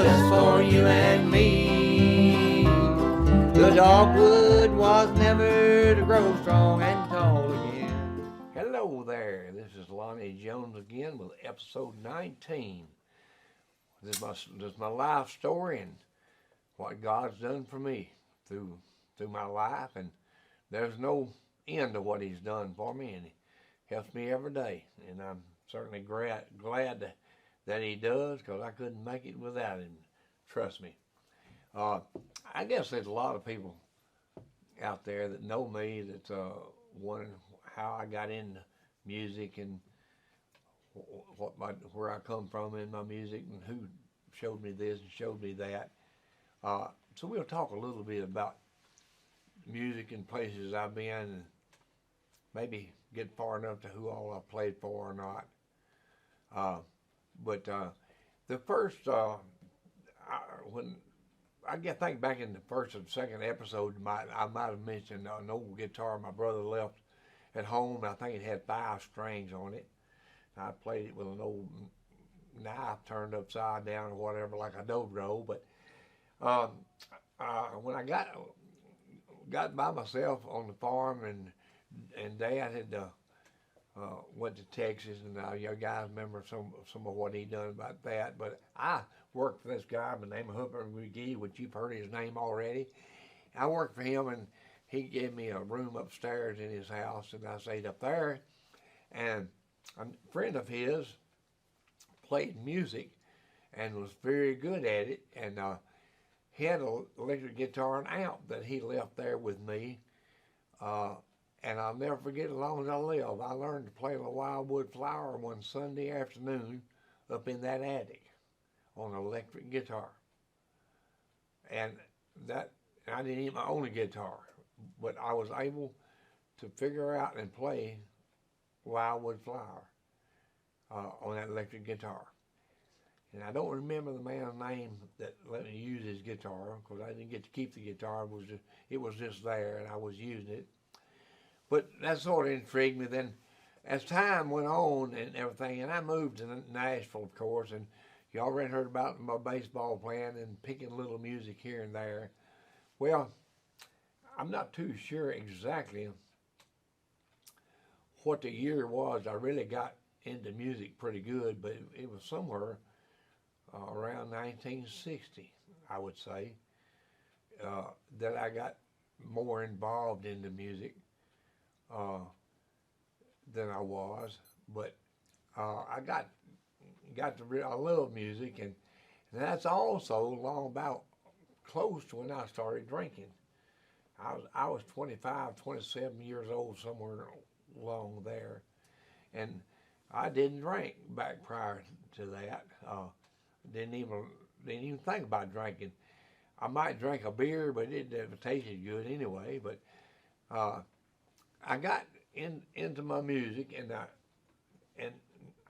just for you and me. The dogwood was never to grow strong and tall again. Hello there, this is Lonnie Jones again with episode 19. This is my life story and what God's done for me through my life, and there's no end to what He's done for me, and He helps me every day, and I'm certainly glad that He does, because I couldn't make it without Him. Trust me. I guess there's a lot of people out there that know me that's wondering how I got into music and where I come from in my music and who showed me this and showed me that. So we'll talk a little bit about music and places I've been, and maybe get far enough to who all I played for or not. But the first, when I think back in the first and second episode, I might have mentioned an old guitar my brother left at home. I think it had 5 strings on it. I played it with an old knife turned upside down or whatever, like a dobro. But when I got by myself on the farm, and Dad had went to Texas, and you guys remember some of what he done about that. But I worked for this guy by the name of Hooper McGee, which you've heard his name already. I worked for him, and he gave me a room upstairs in his house, and I stayed up there. And a friend of his played music and was very good at it, and he had an electric guitar and amp that he left there with me. And I'll never forget, as long as I live, I learned to play the Wildwood Flower one Sunday afternoon up in that attic on an electric guitar. And I didn't even own a guitar, but I was able to figure out and play Wildwood Flower on that electric guitar. And I don't remember the man's name that let me use his guitar, because I didn't get to keep the guitar. It was just there, and I was using it. But that sort of intrigued me. Then, as time went on and everything, and I moved to Nashville, of course, and you already heard about my baseball playing and picking a little music here and there. Well, I'm not too sure exactly what the year was I really got into music pretty good, but it was somewhere around 1960, I would say, that I got more involved in the music than I was. But I I love music, and that's also long about close to when I started drinking. I was 25, 27 years old, somewhere along there, and I didn't drink back prior to that. Didn't even think about drinking. I might drink a beer, but it never tasted good anyway. But I got into my music, and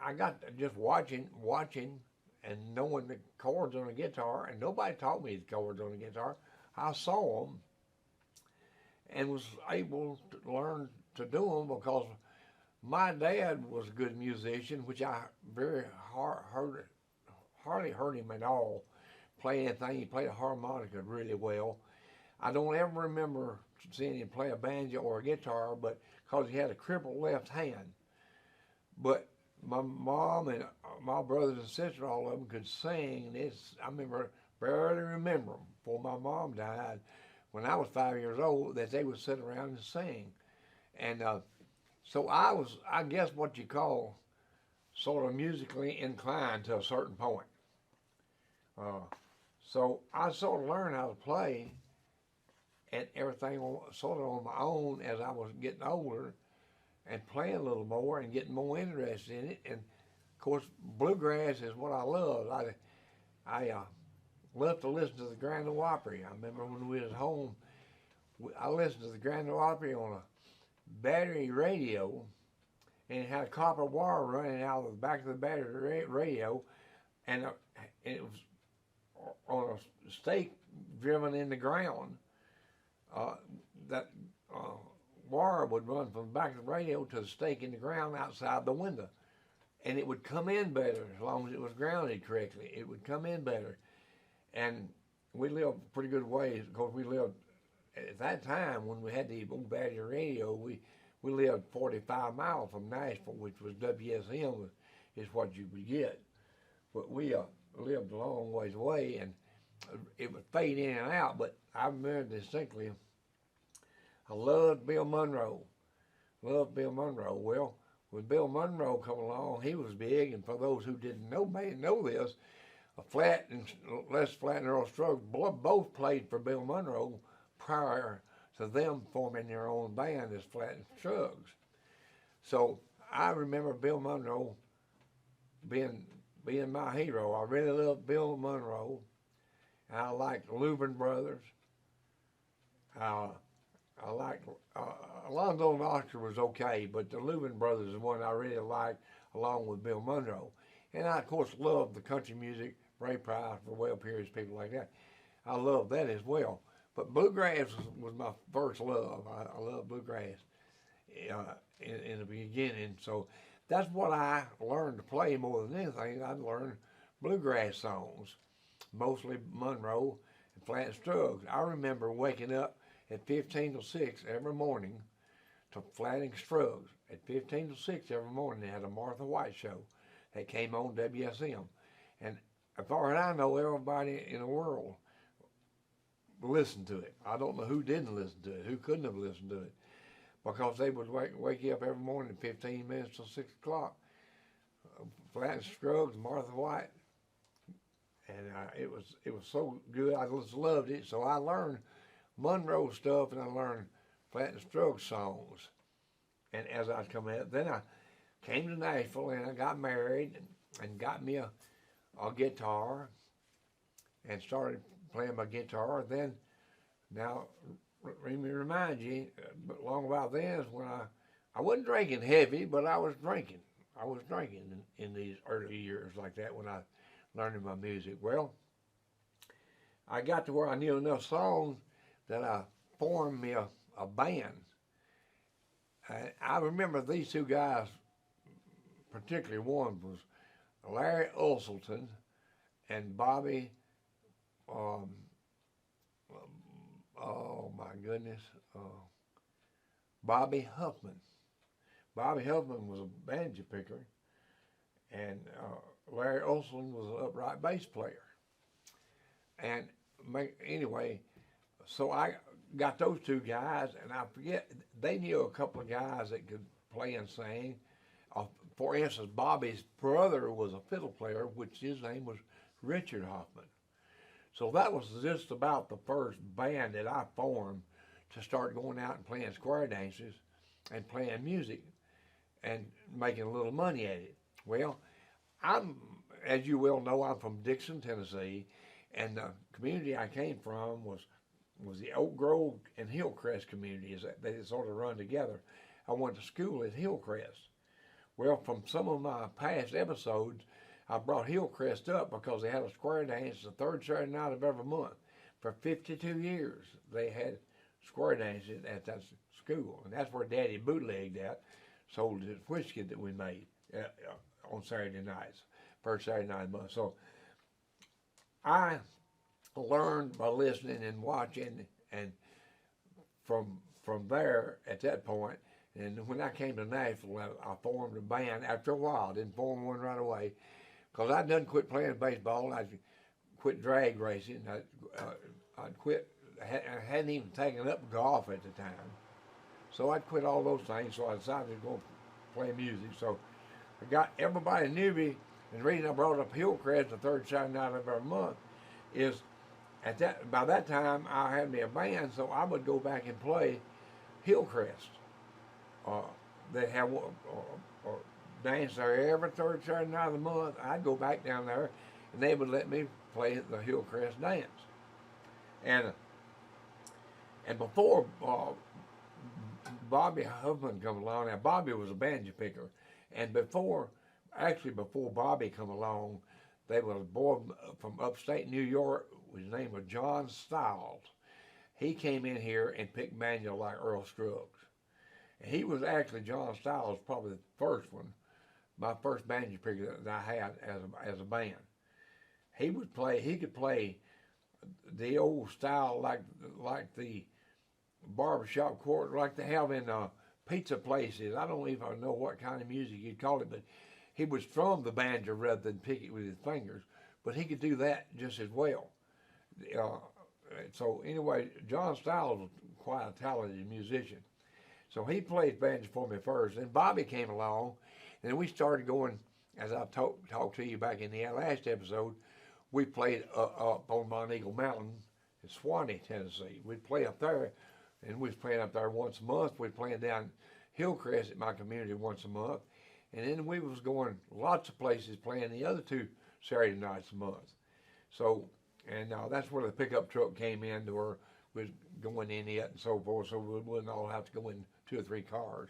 I got to just watching and knowing the chords on a guitar, and nobody taught me the chords on a guitar. I saw them and was able to learn to do them, because my dad was a good musician, which I hardly heard him at all play anything. He played a harmonica really well. I don't ever remember seeing him play a banjo or a guitar, but because he had a crippled left hand. But my mom and my brothers and sisters, all of them could sing. I barely remember them before my mom died, when I was 5 years old, that they would sit around and sing. And so I was, I guess, what you call sort of musically inclined to a certain point. So I sort of learned how to play and everything sort of on my own as I was getting older and playing a little more and getting more interested in it. And of course, bluegrass is what I love. I love to listen to the Grand Ole Opry. I remember when we was home, I listened to the Grand Ole Opry on a battery radio, and it had a copper wire running out of the back of the battery radio, and it was on a stake driven in the ground. That wire would run from the back of the radio to the stake in the ground outside the window, and it would come in better as long as it was grounded correctly. It would come in better. And we lived a pretty good ways because we lived at that time when we had the old Badger radio. We lived 45 miles from Nashville, which was WSM is what you would get. But we lived a long ways away, and it would fade in and out. But I remember distinctly, I loved Bill Monroe. Loved Bill Monroe. Well, when Bill Monroe come along, he was big, and for those who didn't know may know this, Flat and Les Flat and Earl Scruggs both played for Bill Monroe prior to them forming their own band as Flat and Scruggs. So I remember Bill Monroe being my hero. I really loved Bill Monroe. I liked the Louvin Brothers. I liked Alonzo and Oscar was okay, but the Louvin Brothers is one I really liked, along with Bill Monroe. And I, of course, loved the country music, Ray Price, Well Perry's, people like that. I loved that as well. But bluegrass was my first love. I love bluegrass in the beginning. So that's what I learned to play more than anything. I learned bluegrass songs, mostly Monroe and Flat and Scruggs. I remember waking up at 15 to 6 every morning to Flat and Scruggs. At 15 to 6 every morning, they had a Martha White show that came on WSM. And as far as I know, everybody in the world listened to it. I don't know who didn't listen to it, who couldn't have listened to it, because they would wake you up every morning 15 minutes till 6 o'clock. Flat and Scruggs, Martha White. And it was so good. I just loved it. So I learned Monroe stuff, and I learned Flat and Scruggs songs. And as I was coming out, then I came to Nashville, and I got married and got me a guitar and started playing my guitar. Then, now, let me remind you, but long about then is when I wasn't drinking heavy, but I was drinking. I was drinking in these early years like that when I learning my music. Well, I got to where I knew enough songs that I formed me a band. I remember these two guys, particularly one was Larry Usselton and Bobby, oh my goodness, Bobby Huffman. Bobby Huffman was a banjo picker, and Larry Olson was an upright bass player. And anyway, so I got those two guys, and I forget, they knew a couple of guys that could play and sing. For instance, Bobby's brother was a fiddle player, which his name was Richard Hoffman. So that was just about the first band that I formed to start going out and playing square dances and playing music and making a little money at it. Well, as you well know, I'm from Dixon, Tennessee, and the community I came from was the Oak Grove and Hillcrest communities. They sort of run together. I went to school at Hillcrest. Well, from some of my past episodes, I brought Hillcrest up because they had a square dance the third Saturday night of every month. For 52 years, they had square dances at that school, and that's where Daddy bootlegged at, sold his whiskey that we made on Saturday nights, first Saturday night of the month. So I learned by listening and watching, and from there at that point, and when I came to Nashville, I formed a band after a while. I didn't form one right away, because I done quit playing baseball. I quit drag racing. I'd quit. I hadn't even taken up golf at the time, so I'd quit all those things. So I decided to go play music. So I got everybody knew me, and the reason I brought up Hillcrest the third Saturday night of every month is by that time I had me a band, so I would go back and play Hillcrest. They have dance there every third Saturday night of the month. I'd go back down there, and they would let me play the Hillcrest dance. And before Bobby Huffman come along, now Bobby was a banjo picker, and before Bobby come along, there was a boy from upstate New York. His name was John Stiles. He came in here and picked banjo like Earl Scruggs. And he was actually, John Stiles, probably the first one, my first banjo picker that I had as a band. He could play the old style, like the barbershop court, like they have in pizza places. I don't even know what kind of music you'd call it, but he would strum the banjo rather than pick it with his fingers. But he could do that just as well. Uh, so anyway, John Stiles was quite a talented musician. So he played banjo for me first. Then Bobby came along, and then we started going, as I talked to you back in the last episode, we played up on Mount Eagle Mountain in Swanee, Tennessee. We'd play up there, and we was playing up there once a month. We'd playing down Hillcrest at my community once a month. And then we was going lots of places playing the other 2 Saturday nights a month. So, and that's where the pickup truck came in, to where we was going in it and so forth, so we wouldn't all have to go in 2 or 3 cars.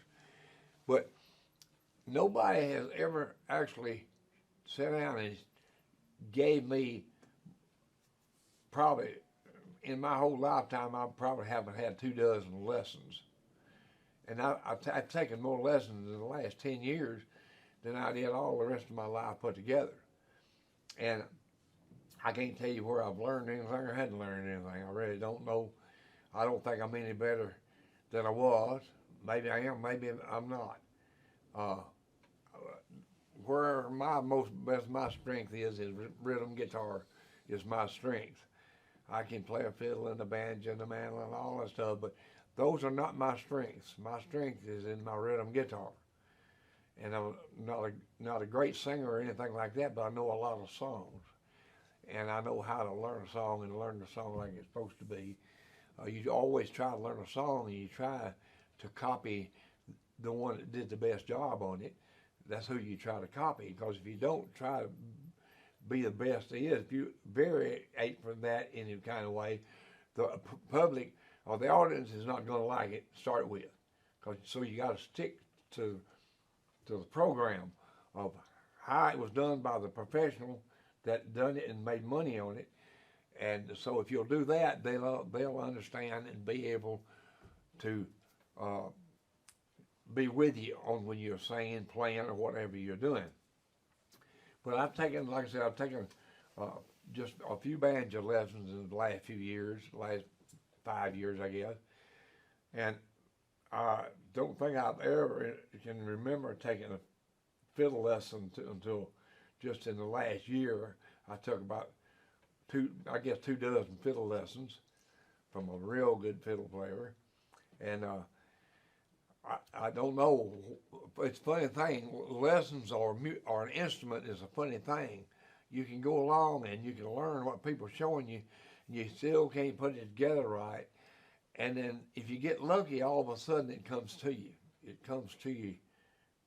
But nobody has ever actually sat down and gave me, probably in my whole lifetime, I probably haven't had 2 dozen lessons. And I've taken more lessons in the last 10 years than I did all the rest of my life put together. And I can't tell you where I've learned anything or hadn't learned anything. I really don't know. I don't think I'm any better than I was. Maybe I am, maybe I'm not. Where my strength is rhythm guitar is my strength. I can play a fiddle and a banjo and a mandolin and all that stuff, but those are not my strengths. My strength is in my rhythm guitar. And I'm not a great singer or anything like that, but I know a lot of songs. And I know how to learn a song and learn the song like it's supposed to be. You always try to learn a song, and you try to copy the one that did the best job on it. That's who you try to copy, because if you don't try to be the best there is, if you variate from that in any kind of way, the public or the audience is not going to like it to start with. So you got to stick to the program of how it was done by the professional that done it and made money on it. And so if you'll do that, they'll understand and be able to be with you on when you're singing, playing, or whatever you're doing. But I've taken, like I said, I've taken just a few banjo lessons in the last few years, last 5 years, I guess. And I don't think I've ever can remember taking a fiddle lesson until just in the last year. I took about 2 dozen fiddle lessons from a real good fiddle player. And I don't know, it's a funny thing, lessons or an instrument is a funny thing. You can go along and you can learn what people are showing you, and you still can't put it together right. And then if you get lucky, all of a sudden it comes to you. It comes to you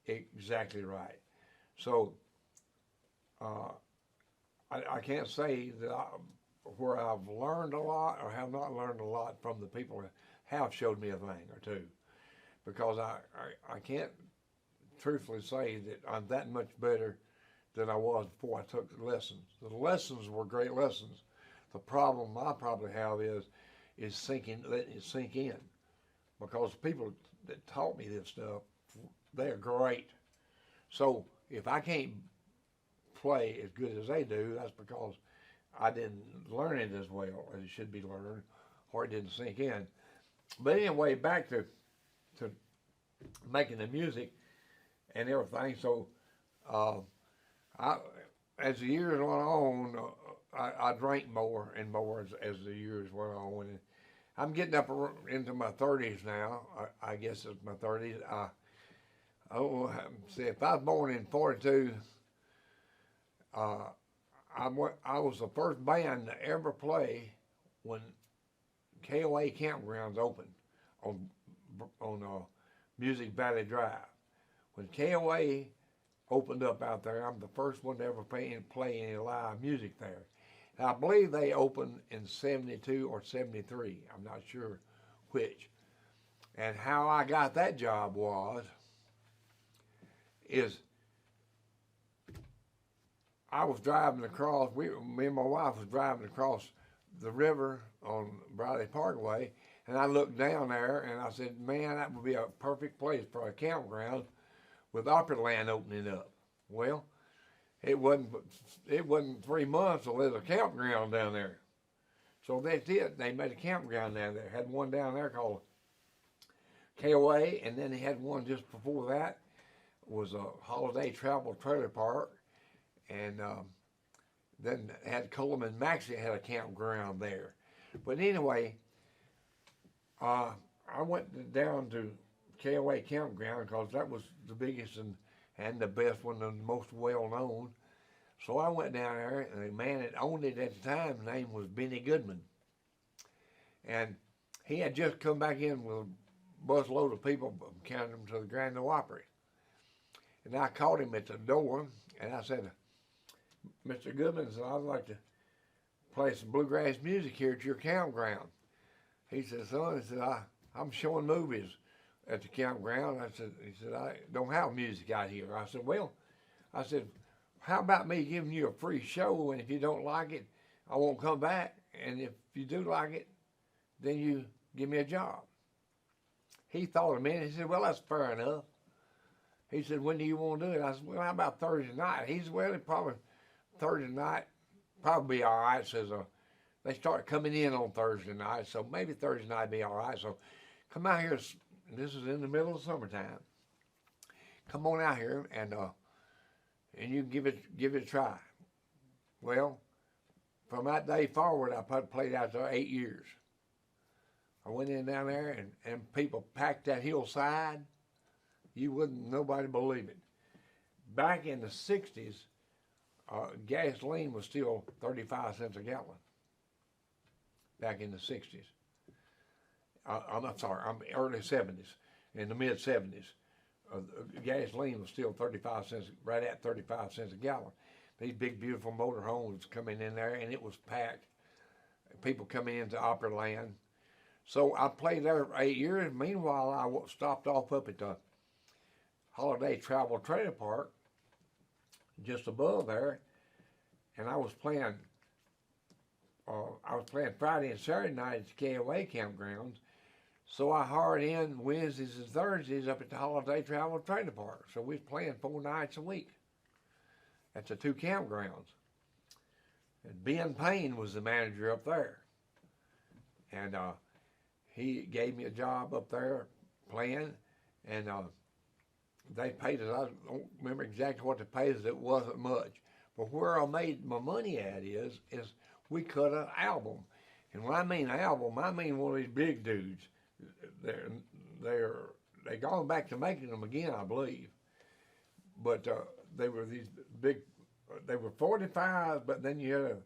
exactly right. So I can't say that where I've learned a lot or have not learned a lot from the people that have showed me a thing or two, because I can't truthfully say that I'm that much better than I was before I took the lessons. The lessons were great lessons. The problem I probably have is letting it sink in, because the people that taught me this stuff, they're great. So if I can't play as good as they do, that's because I didn't learn it as well as it should be learned, or it didn't sink in. But anyway, back to making the music and everything. So as the years went on, I drank more and more as the years went on. And I'm getting up into my 30s now. I guess it's my 30s. See, if I was born in 42, I was the first band to ever play when KOA campgrounds opened on Music Valley Drive. When KOA opened up out there, I'm the first one to ever play any live music there. And I believe they opened in 72 or 73. I'm not sure which. And how I got that job is I was driving across, me and my wife was driving across the river on Briley Parkway, and I looked down there and I said, man, that would be a perfect place for a campground with Opryland opening up. Well, it wasn't 3 months till there's a campground down there. So they did. They made a campground down there. Had one down there called KOA, and then they had one just before that was a holiday travel trailer park, and then had Coleman Maxie had a campground there. But anyway, I went down to KOA campground because that was the biggest and the best one, and the most well known. So I went down there, and the man that owned it at the time, his name was Benny Goodman. And he had just come back in with a busload of people, counting them to the Grand Ole Opry. And I called him at the door, and I said, Mr. Goodman, I'd like to play some bluegrass music here at your campground. He said, son, he said, I'm showing movies at the campground. He said, I don't have music out here. I said, well, how about me giving you a free show, and if you don't like it, I won't come back, and if you do like it, then you give me a job. He thought a minute. He said, well, that's fair enough. He said, when do you want to do it? I said, well, how about Thursday night? He said, well, probably Thursday night, probably be all right. Says, they start coming in on Thursday night, so maybe Thursday night be all right. So come out here, this is in the middle of summertime. Come on out here, and you can give it a try. Well, from that day forward, I played out there 8 years. I went in down there, and people packed that hillside. You wouldn't, nobody believe it. Back in the 60s, gasoline was still 35 cents a gallon. Back in the 60s. I'm sorry, early 70s, in the mid 70s. Gasoline was still 35 cents, right at 35 cents a gallon. These big, beautiful motorhomes coming in there, and it was packed. People coming into Opryland. So I played there for 8 years. Meanwhile, I stopped off up at the Holiday Travel Trailer Park, just above there, and I was playing Friday and Saturday night at the KOA campgrounds. So I hired in Wednesdays and Thursdays up at the Holiday Travel Trailer Park. So we was playing 4 nights a week at the 2 campgrounds. And Ben Payne was the manager up there. And he gave me a job up there playing, and they paid us. I don't remember exactly what they paid us. It wasn't much. But where I made my money at is we cut an album. And when I mean album, I mean one of these big dudes. They gone back to making them again, I believe. But they were these big. They were 45, but then you had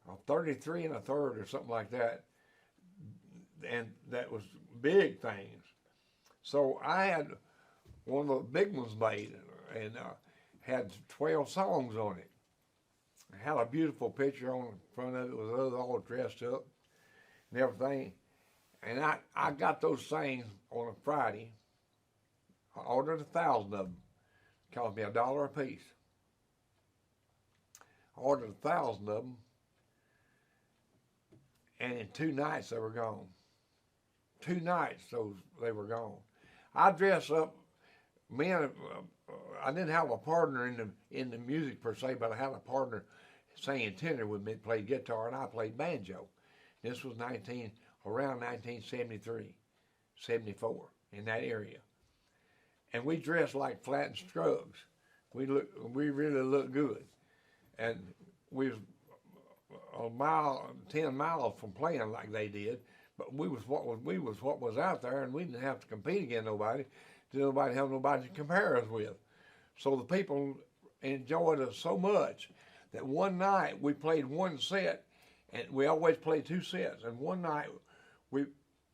a 33 and a third or something like that. And that was big things. So I had one of the big ones made, and had 12 songs on it. It had a beautiful picture on the front of it with us all dressed up and everything. And I got those things on a Friday. I ordered 1,000 of them. It cost me $1 a piece. I ordered 1,000 of them, and in 2 nights they were gone. 2 nights they were gone. I dressed up. I didn't have a partner in the music per se, but I had a partner singing tenor with me, played guitar, and I played banjo. This was around 1973, 74, in that area. And we dressed like Flat and Scruggs. We really looked good. And we was 10 miles from playing like they did, but we was what was out there, and we didn't have to compete against nobody. Didn't nobody have nobody to compare us with. So the people enjoyed us so much that one night we played 1 set, and we always played 2 sets. And one night we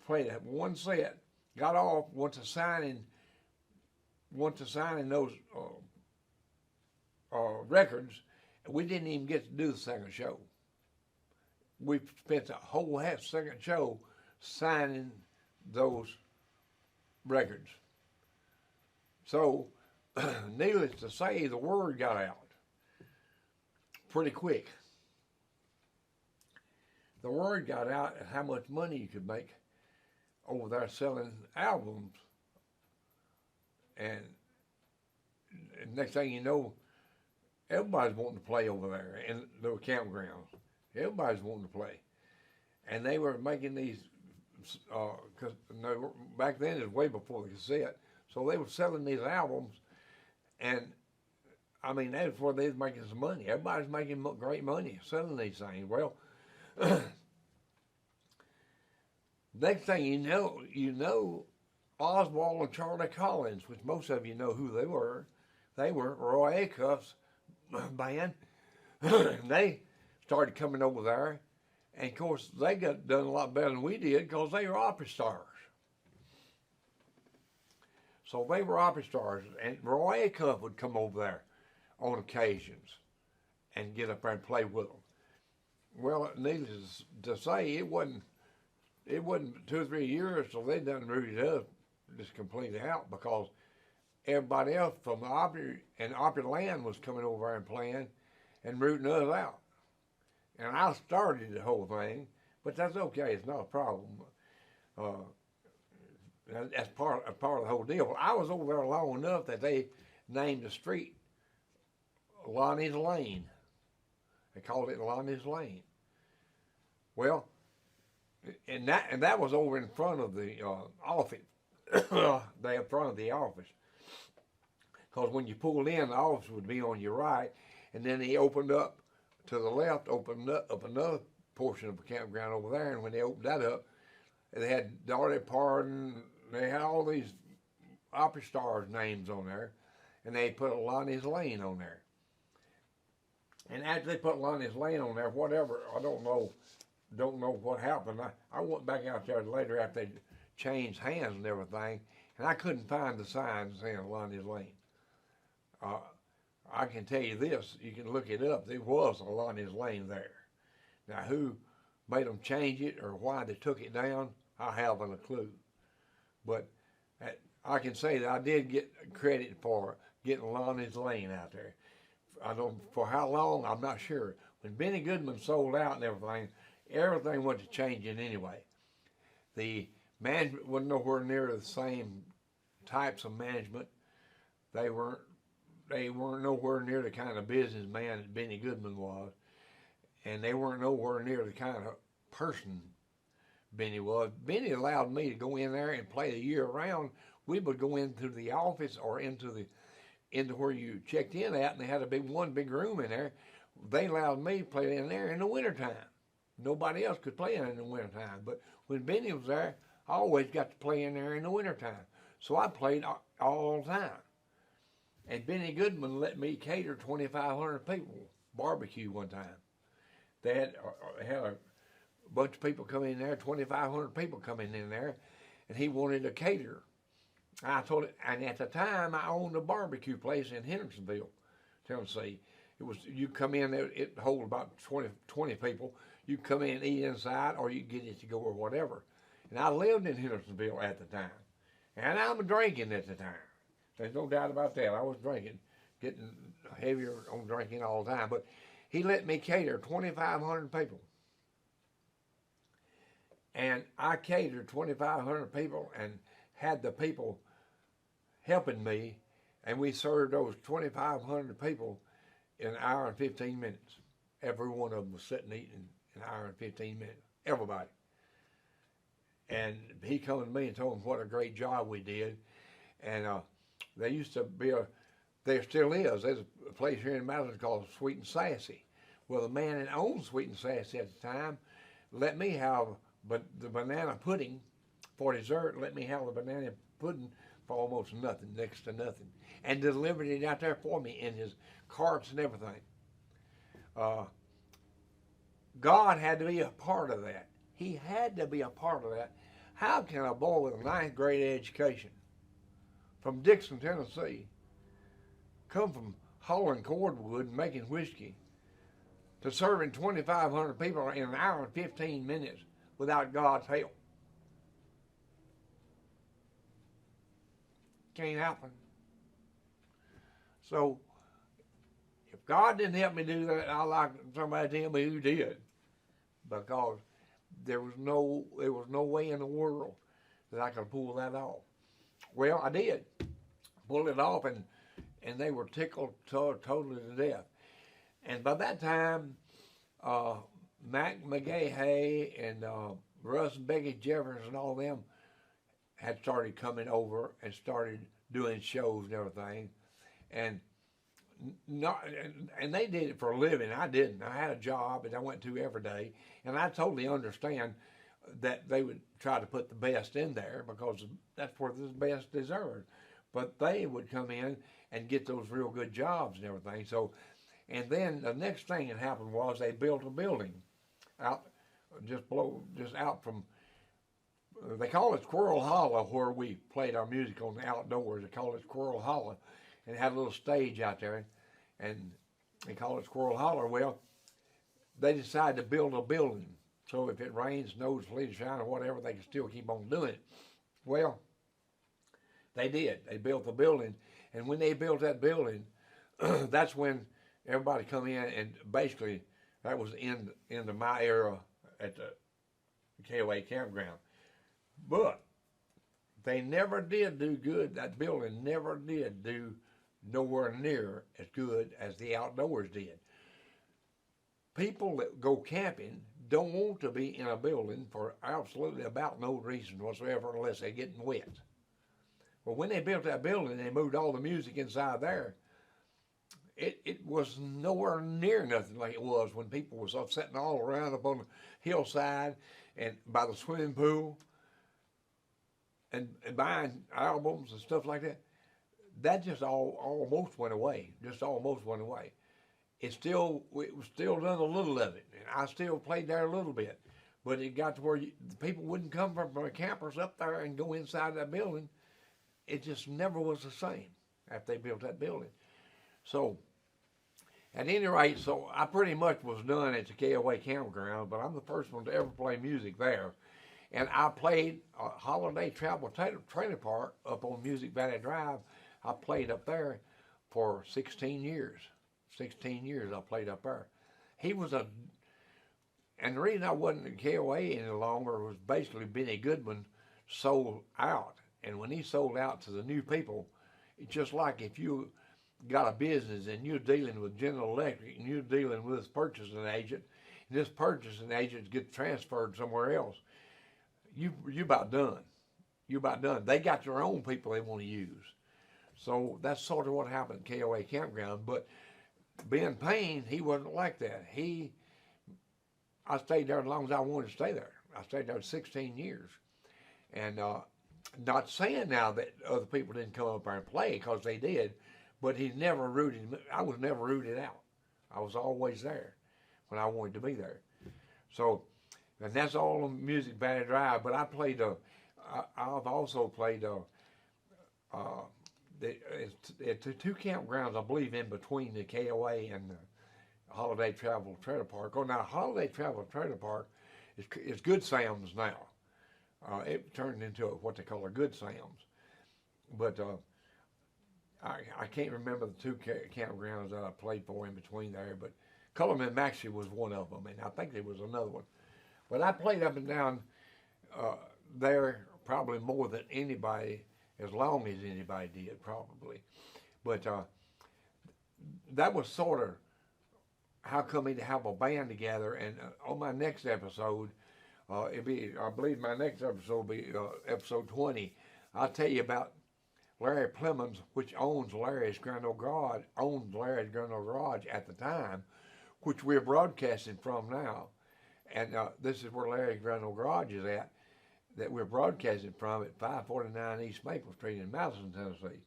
played 1 set, got off, went to signing those records, and we didn't even get to do the second show. We spent the whole second show signing those records. So, needless to say, the word got out pretty quick. The word got out at how much money you could make over there selling albums. And next thing you know, everybody's wanting to play over there in the campgrounds. Everybody's wanting to play. and they were making these, cause back then it was way before the cassette, so they were selling these albums, and I mean that's where they was making some money. Everybody's making great money selling these things. Well, next thing you know, Oswald and Charlie Collins, which most of you know who they were. They were Roy Acuff's band. They started coming over there, and of course they got done a lot better than we did because they were opera stars. So they were opera stars, and Roy Acuff would come over there on occasions and get up there and play with them. Well, needless to say, it wasn't 2 or 3 years till they done rooted us just completely out, because everybody else from the opera and opera land was coming over there and playing and rooting us out. And I started the whole thing, but that's okay. It's not a problem. That's part of the whole deal. I was over there long enough that they named the street Lonnie's Lane. They called it Lonnie's Lane. Well, and that was over in front of the office. They in front of the office. Because when you pulled in, the office would be on your right, and then he opened up to the left, opened up another portion of the campground over there, and when they opened that up, they had Dolly Parton, they had all these opera stars' names on there, and they put Lonnie's Lane on there. And after they put Lonnie's Lane on there, whatever, I don't know what happened. I went back out there later after they changed hands and everything, and I couldn't find the sign saying Lonnie's Lane. I can tell you this, you can look it up, there was a Lonnie's Lane there. Now who made them change it or why they took it down, I haven't a clue. But I can say that I did get credit for getting Lonnie's Lane out there. I don't, for how long, I'm not sure. When Benny Goodman sold out and everything went to changing anyway. The management wasn't nowhere near the same types of management. They weren't nowhere near the kind of businessman that Benny Goodman was, and they weren't nowhere near the kind of person Benny was. Benny allowed me to go in there and play the year round. We would go into the office or into where you checked in at, and they had one big room in there. They allowed me to play in there in the wintertime. Nobody else could play in the wintertime, but when Benny was there, I always got to play in there in the wintertime. So I played all the time. And Benny Goodman let me cater 2,500 people barbecue one time. They had a bunch of people come in there, 2,500 people coming in there, and he wanted a caterer. I told it, and at the time I owned a barbecue place in Hendersonville, Tennessee. It was, you come in, it hold about 20 people. You come in and eat inside, or you get it to go or whatever. And I lived in Hendersonville at the time, and I was drinking at the time. There's no doubt about that. I was drinking, getting heavier on drinking all the time. But he let me cater 2,500 people. And I catered 2,500 people and had the people helping me, and we served those 2,500 people in an hour and 15 minutes. Every one of them was sitting eating an hour and 15 minutes. Everybody. And he came to me and told me what a great job we did. And there used to be there still is, there's a place here in Madison called Sweet and Sassy. Well, the man that owned Sweet and Sassy at the time let me have the banana pudding for dessert, let me have the banana pudding for almost nothing, next to nothing, and delivered it out there for me in his carts and everything. God had to be a part of that. He had to be a part of that. How can a boy with a 9th grade education from Dixon, Tennessee, come from hauling cordwood and making whiskey to serving 2,500 people in an hour and 15 minutes without God's help? Can't happen. So, if God didn't help me do that, I'd like somebody to tell me who did, because there was no way in the world that I could pull that off. Well, I did pull it off, and they were tickled totally to death. And by that time, Mac McGahey and Russ and Becky Jefferson and all them had started coming over and started doing shows and everything, and not and they did it for a living. I didn't. I had a job and I went to every day, and I totally understand that they would try to put the best in there because that's where the best deserved. But they would come in and get those real good jobs and everything. So, and then the next thing that happened was they built a building out just out from. They call it Squirrel Hollow where we played our music on the outdoors. They call it Squirrel Hollow, and it had a little stage out there, and they call it Squirrel Hollow. Well, they decided to build a building so if it rains, snows, sleet, shine, or whatever, they can still keep on doing it. Well, they did. They built the building, and when they built that building, that's when everybody come in, and basically that was into my era at the KOA campground. But they never did do good. That building never did do nowhere near as good as the outdoors did. People that go camping don't want to be in a building for absolutely about no reason whatsoever unless they're getting wet. Well, when they built that building, they moved all the music inside there. It was nowhere near nothing like it was when people was up sitting all around up on the hillside and by the swimming pool and buying albums and stuff like that. That just almost went away. Just almost went away. It was still done a little of it, and I still played there a little bit. But it got to where the people wouldn't come from the campers up there and go inside that building. It just never was the same after they built that building. So, at any rate, so I pretty much was done at the KOA campground, but I'm the first one to ever play music there. And I played a Holiday Travel Trailer Park up on Music Valley Drive. I played up there for 16 years. 16 years I played up there. And the reason I wasn't in KOA any longer was basically Benny Goodman sold out. And when he sold out to the new people, it's just like if you got a business and you're dealing with General Electric and you're dealing with this purchasing agent, and this purchasing agent gets transferred somewhere else, you about done. You're about done. They got their own people they want to use. So that's sort of what happened at KOA Campground. But Ben Payne, he wasn't like that. I stayed there as long as I wanted to stay there. I stayed there 16 years. And not saying now that other people didn't come up there and play, because they did, but I was never rooted out. I was always there when I wanted to be there. So, and that's all on Music Valley Drive. But I've also played the two campgrounds, I believe, in between the KOA and the Holiday Travel Trailer Park. Oh, now Holiday Travel Trailer Park is Good Sam's now. It turned into what they call a Good Sam's. But I can't remember the two campgrounds that I played for in between there, but Cullerman Maxey was one of them, and I think there was another one. But I played up and down there probably more than anybody, as long as anybody did, probably. But that was sort of how come me to have a band together. And on my next episode, I believe my next episode will be episode 20. I'll tell you about Larry Plemons, which owns Larry's Grand Old Garage at the time, which we're broadcasting from now. And this is where Larry's Grand Old Garage is at, that we're broadcasting from at 549 East Maple Street in Madison, Tennessee.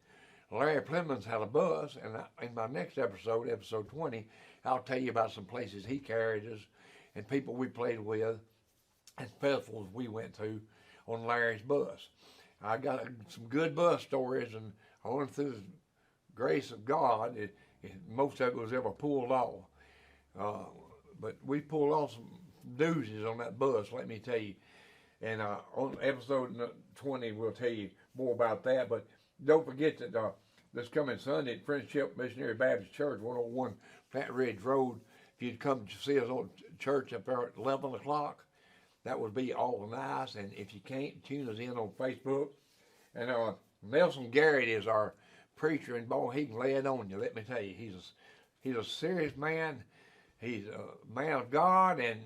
Larry Plemons had a bus, and in my next episode, episode 20, I'll tell you about some places he carried us and people we played with and festivals we went to on Larry's bus. I got some good bus stories, and only through the grace of God, most of it was ever pulled off. But we pulled off some doozies on that bus, let me tell you. And on episode 20, we'll tell you more about that. But don't forget that this coming Sunday at Friendship Missionary Baptist Church, 101 Plant Ridge Road, if you'd come to see us on church up there at 11 o'clock, that would be all nice. And if you can't, tune us in on Facebook. And Nelson Garrett is our preacher, and boy, he can lay it on you. Let me tell you, he's a serious man. He's a man of God, and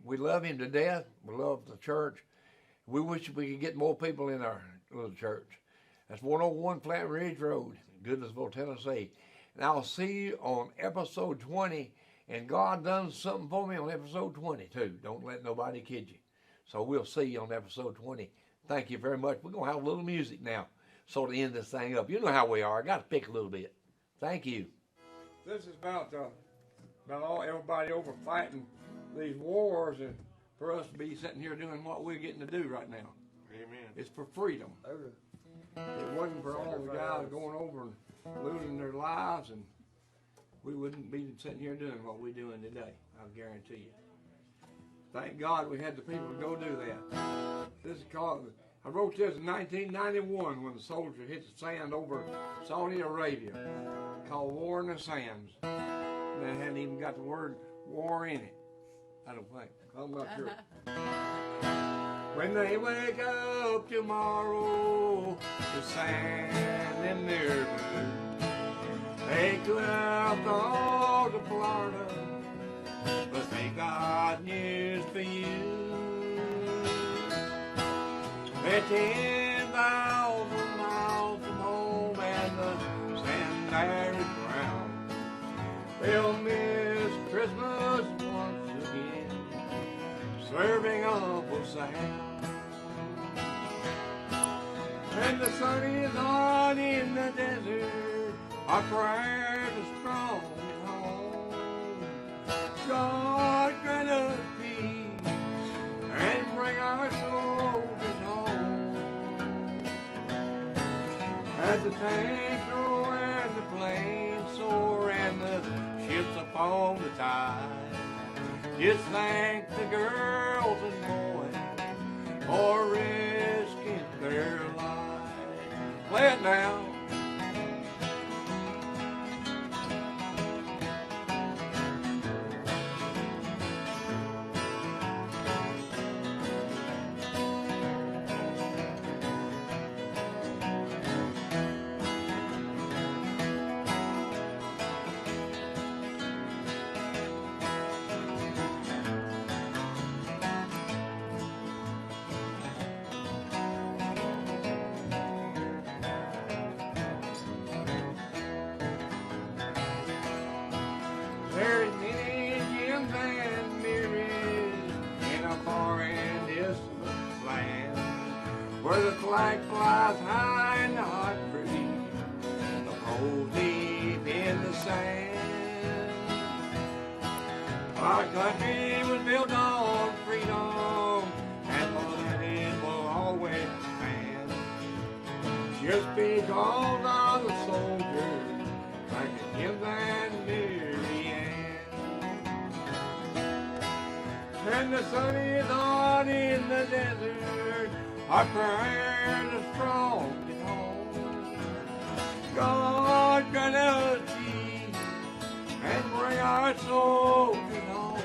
we love him to death. We love the church. We wish we could get more people in our little church. That's 101 Flat Ridge Road, Goodlettsville, Tennessee. And I'll see you on episode 20. And God done something for me on episode 20 too. Don't let nobody kid you. So we'll see you on episode 20. Thank you very much. We're going to have a little music now, sort of end this thing up. You know how we are. I got to pick a little bit. Thank you. This is about everybody over fighting these wars, and for us to be sitting here doing what we're getting to do right now. Amen. It's for freedom. It wasn't for all the guys going over and losing their lives, and we wouldn't be sitting here doing what we're doing today. I'll guarantee you. Thank God we had the people to go do that. This is called, I wrote this in 1991 when the soldier hit the sand over Saudi Arabia, called War in the Sands. And they hadn't even got the word war in it, I don't think. I'm not sure. When they wake up tomorrow, the sand in their boots, they could have gone to Florida, but they got news for you. They're 10,000 miles from home and the sand there is brown. They'll miss Christmas once again, serving Uncle Sam. And the sun is on in the desert, our prayers are strong at home. God grant us peace and bring our soldiers home. As the tanks roll and the planes soar and the ships upon the tide, just thank the girls and boys for risking their lives. Play it now. There's many gems and mirrors in a far and distant land, where the flag flies high in the hot breeze, the poles deep in the sand. Our country was built on freedom, and for that it will always stand. Just because of the soldiers, like the gems and mirrors. And the sun is on in the desert, our prayers are strong at home. God grant us peace and bring our soldiers home.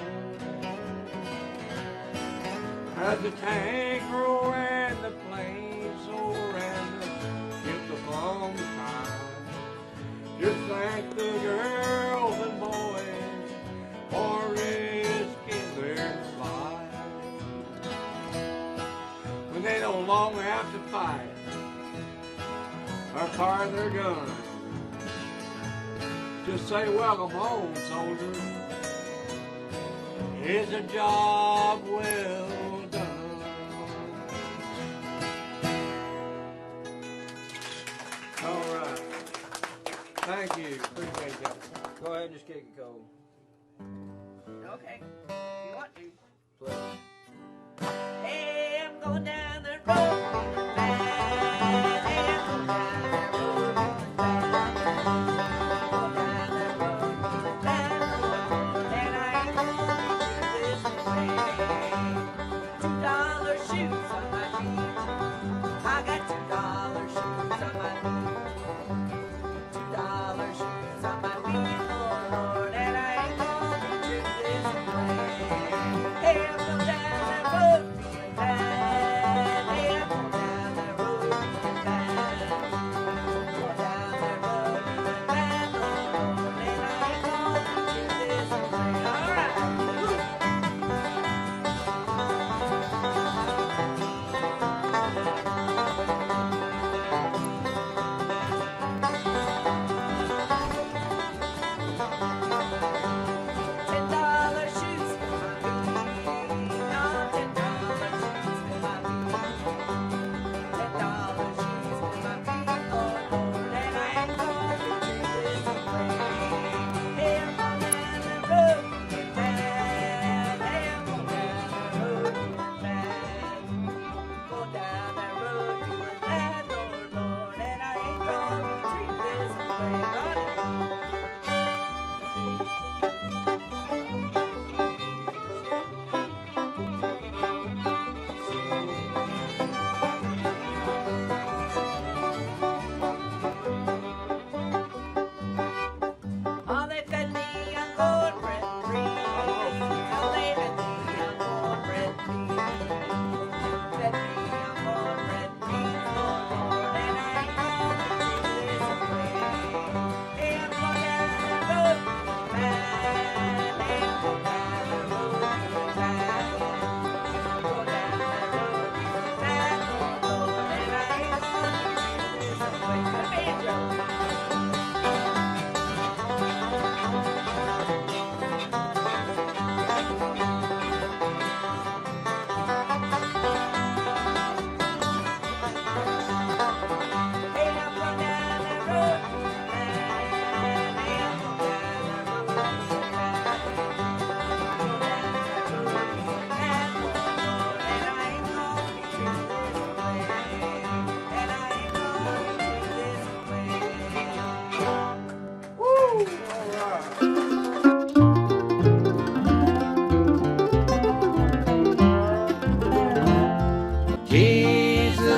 As the tanks roll and the planes soar and the ships upon the tide, just thank the girls and boys for risking their lives. When they no longer have to fight or fire their guns, just say welcome home, soldiers. It's a job well done. All right. Thank you. Appreciate that. Go ahead and just kick it cold. Okay, you want to. Please. Hey, I'm going down the road. Hey, I'm going down the road. Down the road, and I ain't gonna do this way. $2 shoes on my feet. I got $2 shoes on my feet. $2 shoes on my feet, oh Lord, and I ain't gonna do this way. Hey, I'm going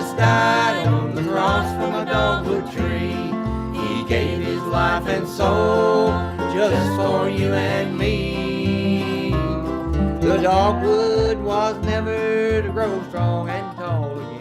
Jesus died on the cross from a dogwood tree. He gave his life and soul just for you and me. The dogwood was never to grow strong and tall again.